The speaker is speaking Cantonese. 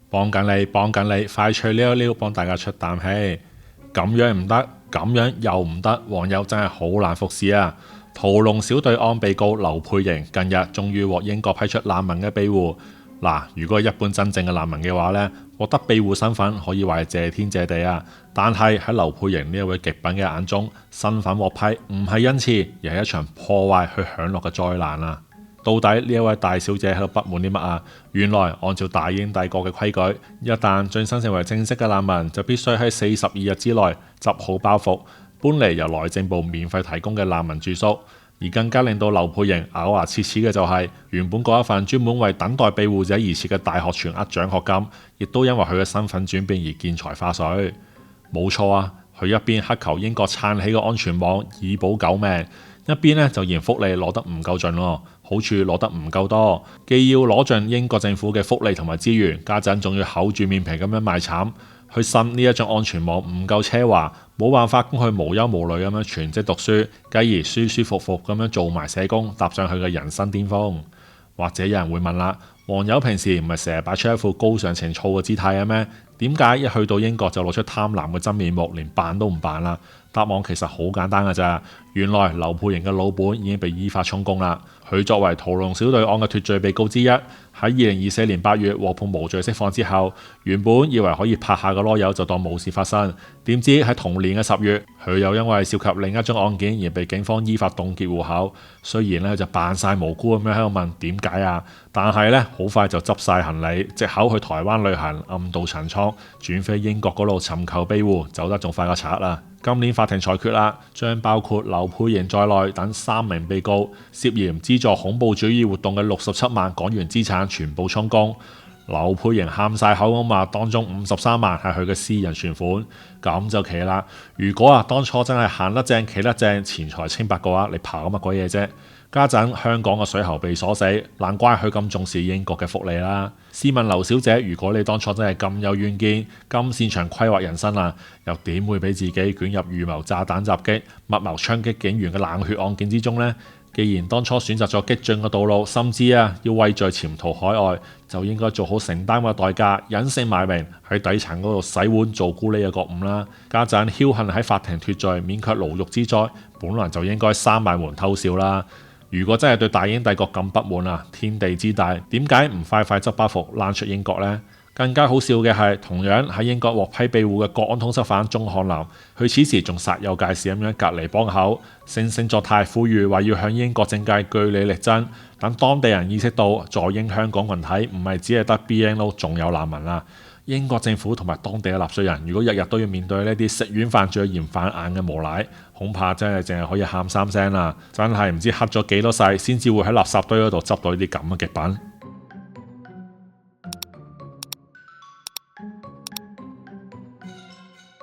幫緊你，幫緊你，快脆溜溜幫大家出啖氣。咁樣唔得，咁樣又唔得，網友真係好難服侍啊！屠龍小隊案被告劉佩瑩近日終於獲英國批出難民嘅庇護。嗱，如果係一般真正嘅難民嘅話呢，獲得庇護身份可以話係謝天謝地啊！但係喺劉佩瑩呢一位極品嘅眼中，身份獲批唔係恩賜，而係一場破壞去享樂嘅災難啊！到底呢一位大小姐喺度不滿啲乜啊？原來按照大英帝國嘅規矩，一旦晉身成為正式嘅難民，就必須喺42日之內執好包袱，搬離由內政部免費提供嘅難民住宿。而更加令到劉佩瑩咬牙切齒嘅就係，原本嗰一份專門為等待庇護者而設嘅大學全額獎學金，亦都因為佢嘅身份轉變而見財化水。冇錯啊，佢一邊乞求英國撐起個安全網以保狗命，一邊呢就嫌福利攞得唔夠盡咯，好處攞得唔夠多，既要攞盡英國政府嘅福利同埋資源，家陣仲要厚住面皮咁樣賣慘。佢信呢一張安全網唔夠奢華，冇辦法供佢無憂無慮咁樣全職讀書，繼而舒舒服服咁樣做埋社工，踏上佢嘅人生巔峰。或者有人會問啦，網友平時唔係成日擺出一副高尚情操嘅姿態嘅咩？點解一去到英國就露出貪婪嘅真面目，連扮都唔扮啦？答案其實好簡單㗎咋，原來劉佩瑩嘅老本已經被依法充公啦。佢作為屠龍小隊案嘅脫罪被告之一，喺2024年8月獲判無罪釋放之後，原本以為可以拍下個囉柚就當冇事發生，點知喺同年嘅10月，佢又因為涉及另一宗案件而被警方依法凍結戶口。雖然咧就扮晒無辜咁樣喺度問點解啊，但係咧好快就執晒行李，藉口去台灣旅行，暗渡陳倉，轉飛英國嗰度尋求庇護，走得仲快過賊啦。今年法庭裁決啦，將包括劉佩瑩在內等3名被告涉嫌資助恐怖主義活動嘅67萬港元資產全部充公。劉佩瑩喊晒口咁話，當中53萬係佢嘅私人存款，咁就奇啦。如果當初真係行得正企得正，錢財清白嘅話，你跑乜鬼嘢啫？家陣香港嘅水喉被鎖死，難怪佢咁重視英國嘅福利啦。試問劉小姐，如果你當初真係咁有遠見，咁擅長規劃人生啊，又點會俾自己捲入預謀炸彈襲擊、密謀槍擊警員嘅冷血案件之中呢？既然當初選擇咗激進嘅道路，甚至要畏罪潛逃海外，就應該做好承擔嘅代價，隱姓埋名喺底層嗰度洗碗做咕喱嘅覺悟啦。家陣僥倖喺法庭脫罪，免卻牢獄之災，本來就應該閂埋門偷笑啦。如果真係對大英帝國咁不滿啊，天地之大，點解唔快快執包袱躝出英國呢？更加好笑嘅係，同樣喺英國獲批庇護嘅國安通緝犯鐘漢林，佢此時仲煞有介事咁樣隔離幫口，惺惺作態呼籲話要向英國政界據理力爭，等當地人意識到在英香港群體唔係只係得 BNO， 仲有難民啦。英國政府同埋當地嘅納稅人，如果日日都要面對呢啲食軟飯最嫌反眼嘅無賴，恐怕真係淨係可以喊3聲啦！真係唔知黑咗幾多世，先至會喺垃圾堆嗰度執到呢啲咁嘅極品。